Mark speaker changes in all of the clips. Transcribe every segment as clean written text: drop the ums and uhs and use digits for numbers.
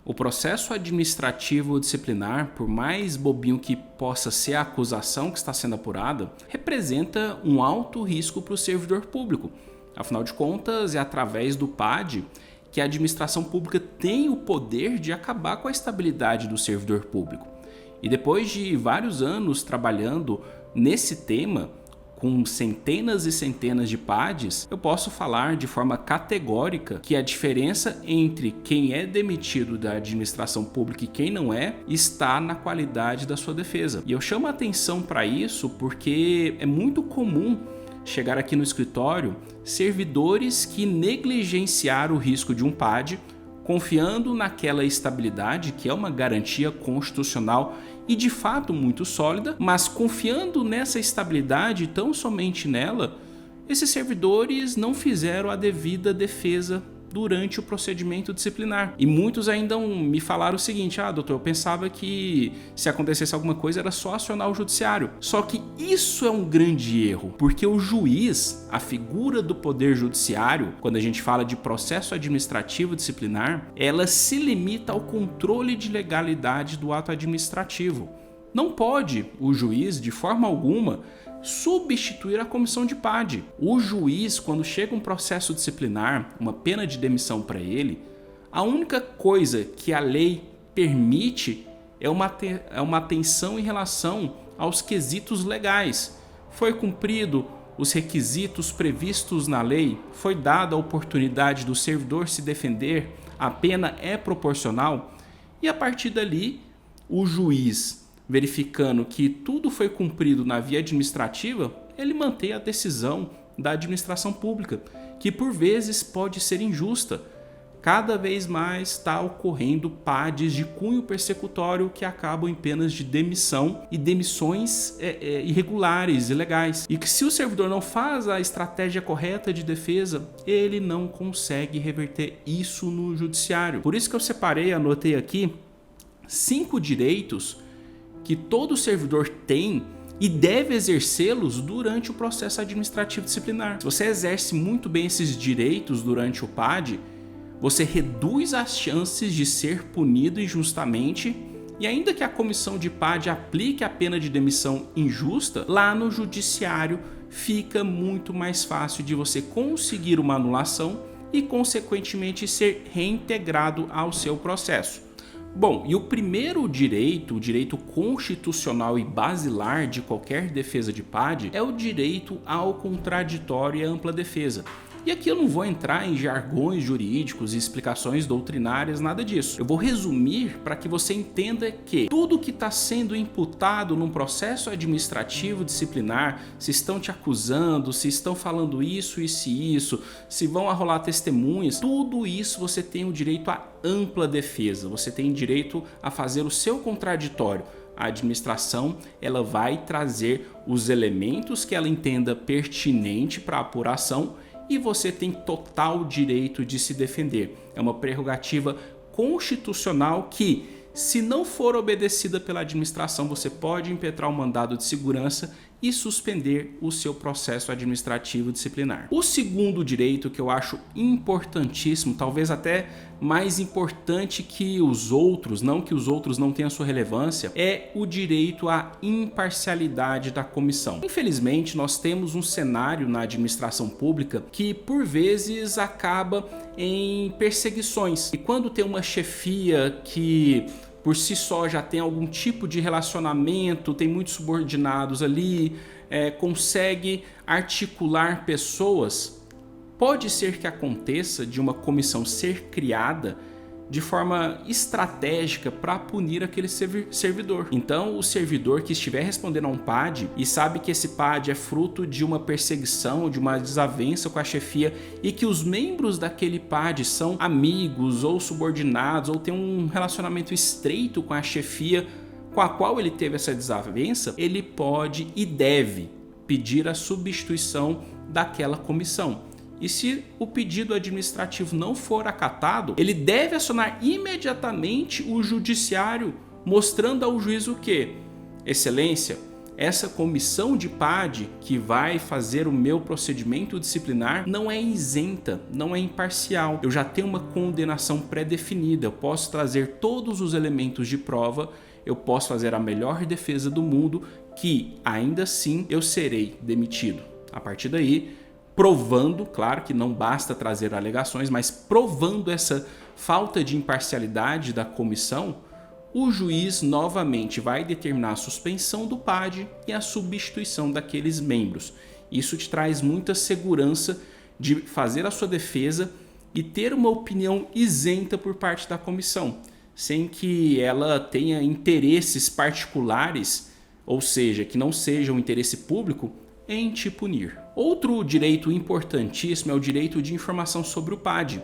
Speaker 1: O processo administrativo disciplinar, por mais bobinho que possa ser a acusação que está sendo apurada, representa um alto risco para o servidor público. Afinal de contas, é através do PAD que a administração pública tem o poder de acabar com a estabilidade do servidor público. E depois de vários anos trabalhando nesse tema, com centenas e centenas de PADs, eu posso falar de forma categórica que a diferença entre quem é demitido da administração pública e quem não é está na qualidade da sua defesa. E eu chamo a atenção para isso porque é muito comum chegar aqui no escritório servidores que negligenciaram o risco de um PAD, confiando naquela estabilidade que é uma garantia constitucional e de fato muito sólida, mas confiando nessa estabilidade, tão somente nela, esses servidores não fizeram a devida defesa durante o procedimento disciplinar. E muitos ainda me falaram o seguinte: doutor, eu pensava que se acontecesse alguma coisa era só acionar o judiciário. Só que isso é um grande erro, porque o juiz, a figura do poder judiciário, quando a gente fala de processo administrativo disciplinar, ela se limita ao controle de legalidade do ato administrativo. Não pode o juiz, de forma alguma, substituir a comissão de PAD. O juiz, quando chega um processo disciplinar, uma pena de demissão para ele, a única coisa que a lei permite é uma atenção em relação aos quesitos legais. Foi cumprido os requisitos previstos na lei? Foi dada a oportunidade do servidor se defender? A pena é proporcional? E a partir dali, o juiz, verificando que tudo foi cumprido na via administrativa, ele mantém a decisão da administração pública, que por vezes pode ser injusta. Cada vez mais está ocorrendo PADs de cunho persecutório que acabam em penas de demissão e demissões irregulares, ilegais. E que se o servidor não faz a estratégia correta de defesa, ele não consegue reverter isso no judiciário. Por isso que eu separei, anotei aqui, 5 direitos que todo servidor tem e deve exercê-los durante o processo administrativo disciplinar. Se você exerce muito bem esses direitos durante o PAD, você reduz as chances de ser punido injustamente, e ainda que a comissão de PAD aplique a pena de demissão injusta, lá no judiciário fica muito mais fácil de você conseguir uma anulação e, consequentemente, ser reintegrado ao seu processo. Bom, e o primeiro direito, o direito constitucional e basilar de qualquer defesa de PAD, é o direito ao contraditório e à ampla defesa. E aqui eu não vou entrar em jargões jurídicos e explicações doutrinárias, nada disso. Eu vou resumir para que você entenda que tudo que está sendo imputado num processo administrativo disciplinar, se estão te acusando, se estão falando isso, se vão arrolar testemunhas, tudo isso você tem o direito à ampla defesa, você tem direito a fazer o seu contraditório. A administração ela vai trazer os elementos que ela entenda pertinente para a apuração e você tem total direito de se defender. É uma prerrogativa constitucional que, se não for obedecida pela administração, você pode impetrar um mandado de segurança e suspender o seu processo administrativo disciplinar. O segundo direito, que eu acho importantíssimo, talvez até mais importante que os outros, não que os outros não tenham sua relevância, é o direito à imparcialidade da comissão. Infelizmente, nós temos um cenário na administração pública que, por vezes, acaba em perseguições. E quando tem uma chefia que por si só já tem algum tipo de relacionamento, tem muitos subordinados ali, consegue articular pessoas, pode ser que aconteça de uma comissão ser criada de forma estratégica para punir aquele servidor. Então, o servidor que estiver respondendo a um PAD e sabe que esse PAD é fruto de uma perseguição, de uma desavença com a chefia e que os membros daquele PAD são amigos ou subordinados ou têm um relacionamento estreito com a chefia com a qual ele teve essa desavença, ele pode e deve pedir a substituição daquela comissão. E se o pedido administrativo não for acatado, ele deve acionar imediatamente o judiciário, mostrando ao juiz o quê? Excelência, essa comissão de PAD que vai fazer o meu procedimento disciplinar não é isenta, não é imparcial. Eu já tenho uma condenação pré-definida, eu posso trazer todos os elementos de prova, eu posso fazer a melhor defesa do mundo, que ainda assim eu serei demitido. A partir daí, provando, claro que não basta trazer alegações, mas provando essa falta de imparcialidade da comissão, o juiz novamente vai determinar a suspensão do PAD e a substituição daqueles membros. Isso te traz muita segurança de fazer a sua defesa e ter uma opinião isenta por parte da comissão, sem que ela tenha interesses particulares, ou seja, que não seja um interesse público, em te punir. Outro direito importantíssimo é o direito de informação sobre o PAD.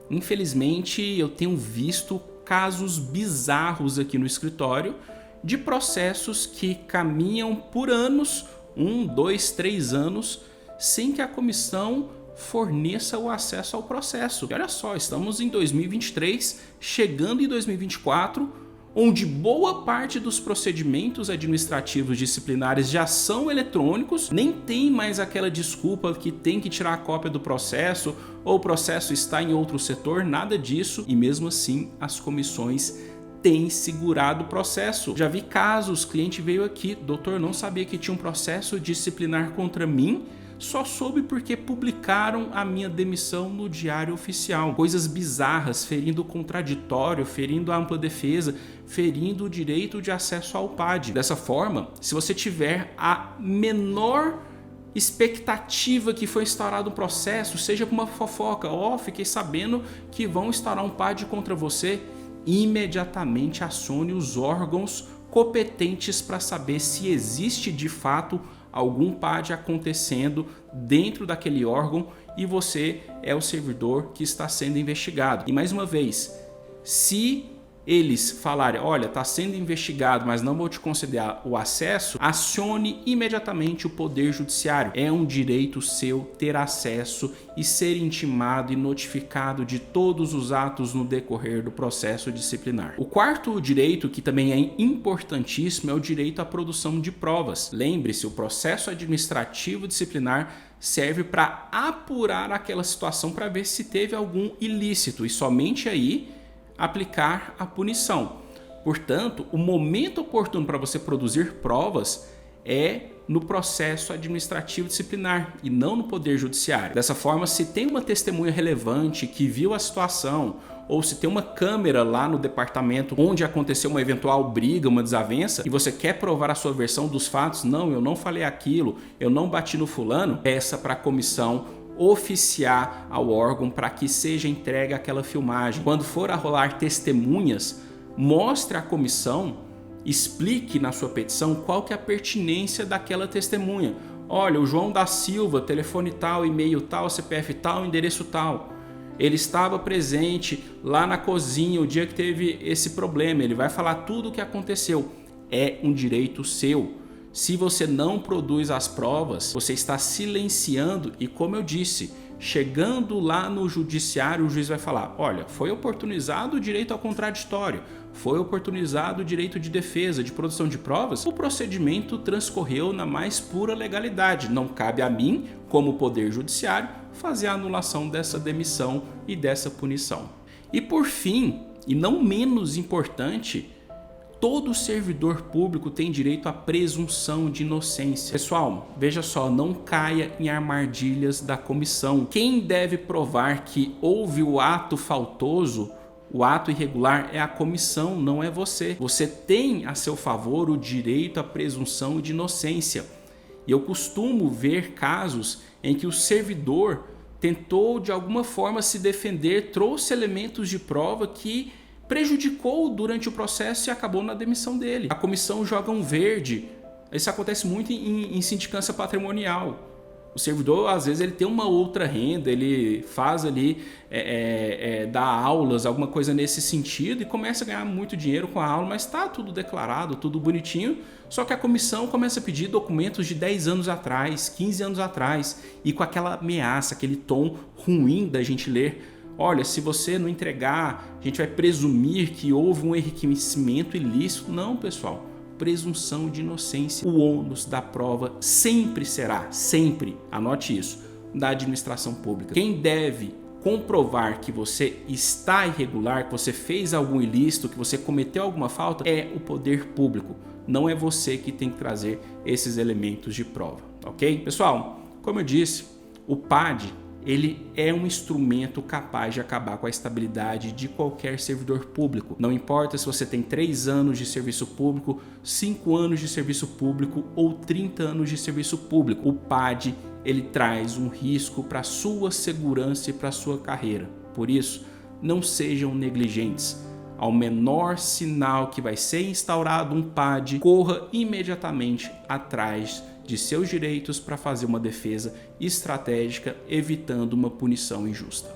Speaker 1: Infelizmente, eu tenho visto casos bizarros aqui no escritório de processos que caminham por anos, 1, 2, 3 anos, sem que a comissão forneça o acesso ao processo. E olha só, estamos em 2023, chegando em 2024, onde boa parte dos procedimentos administrativos disciplinares já são eletrônicos, nem tem mais aquela desculpa que tem que tirar a cópia do processo ou o processo está em outro setor, nada disso, e mesmo assim as comissões têm segurado o processo. Já vi casos, cliente veio aqui, doutor, não sabia que tinha um processo disciplinar contra mim, só soube porque publicaram a minha demissão no Diário Oficial. Coisas bizarras, ferindo o contraditório, ferindo a ampla defesa, ferindo o direito de acesso ao PAD. Dessa forma, se você tiver a menor expectativa que foi instaurado um processo, seja por uma fofoca, fiquei sabendo que vão instaurar um PAD contra você, imediatamente acione os órgãos competentes para saber se existe de fato algum PAD acontecendo dentro daquele órgão e você é o servidor que está sendo investigado. E mais uma vez, se eles falarem, olha, está sendo investigado, mas não vou te conceder o acesso, acione imediatamente o Poder Judiciário. É um direito seu ter acesso e ser intimado e notificado de todos os atos no decorrer do processo disciplinar. O quarto direito, que também é importantíssimo, é o direito à produção de provas. Lembre-se, o processo administrativo disciplinar serve para apurar aquela situação para ver se teve algum ilícito e somente aí aplicar a punição. Portanto, o momento oportuno para você produzir provas é no processo administrativo disciplinar e não no Poder Judiciário. Dessa forma, se tem uma testemunha relevante que viu a situação ou se tem uma câmera lá no departamento onde aconteceu uma eventual briga, uma desavença, e você quer provar a sua versão dos fatos, não, eu não falei aquilo, eu não bati no fulano, peça para a comissão oficiar ao órgão para que seja entregue aquela filmagem. Quando for a rolar testemunhas, mostre à comissão, explique na sua petição qual que é a pertinência daquela testemunha. Olha, o João da Silva, telefone tal, e-mail tal, CPF tal, endereço tal. Ele estava presente lá na cozinha o dia que teve esse problema. Ele vai falar tudo o que aconteceu. É um direito seu. Se você não produz as provas, você está silenciando e, como eu disse, chegando lá no judiciário, o juiz vai falar, olha, foi oportunizado o direito ao contraditório, foi oportunizado o direito de defesa, de produção de provas, o procedimento transcorreu na mais pura legalidade. Não cabe a mim, como Poder Judiciário, fazer a anulação dessa demissão e dessa punição. E por fim, e não menos importante, todo servidor público tem direito à presunção de inocência. Pessoal, veja só, não caia em armadilhas da comissão. Quem deve provar que houve o ato faltoso, o ato irregular, é a comissão, não é você. Você tem a seu favor o direito à presunção de inocência. E eu costumo ver casos em que o servidor tentou de alguma forma se defender, trouxe elementos de prova que prejudicou durante o processo e acabou na demissão dele. A comissão joga um verde. Isso acontece muito em sindicância patrimonial. O servidor, às vezes, ele tem uma outra renda, ele faz ali, dá aulas, alguma coisa nesse sentido e começa a ganhar muito dinheiro com a aula, mas está tudo declarado, tudo bonitinho, só que a comissão começa a pedir documentos de 10 anos atrás, 15 anos atrás, e com aquela ameaça, aquele tom ruim da gente ler. Olha, se você não entregar, a gente vai presumir que houve um enriquecimento ilícito. Não, pessoal. presunção de inocência. O ônus da prova sempre será, sempre, anote isso, da administração pública. Quem deve comprovar que você está irregular, que você fez algum ilícito, que você cometeu alguma falta, é o poder público. Não é você que tem que trazer esses elementos de prova, ok? Pessoal, como eu disse, o PAD ele é um instrumento capaz de acabar com a estabilidade de qualquer servidor público. Não importa se você tem 3 anos de serviço público, 5 anos de serviço público ou 30 anos de serviço público. O PAD ele traz um risco para a sua segurança e para a sua carreira. Por isso, não sejam negligentes. Ao menor sinal que vai ser instaurado um PAD, corra imediatamente atrás de seus direitos para fazer uma defesa estratégica, evitando uma punição injusta.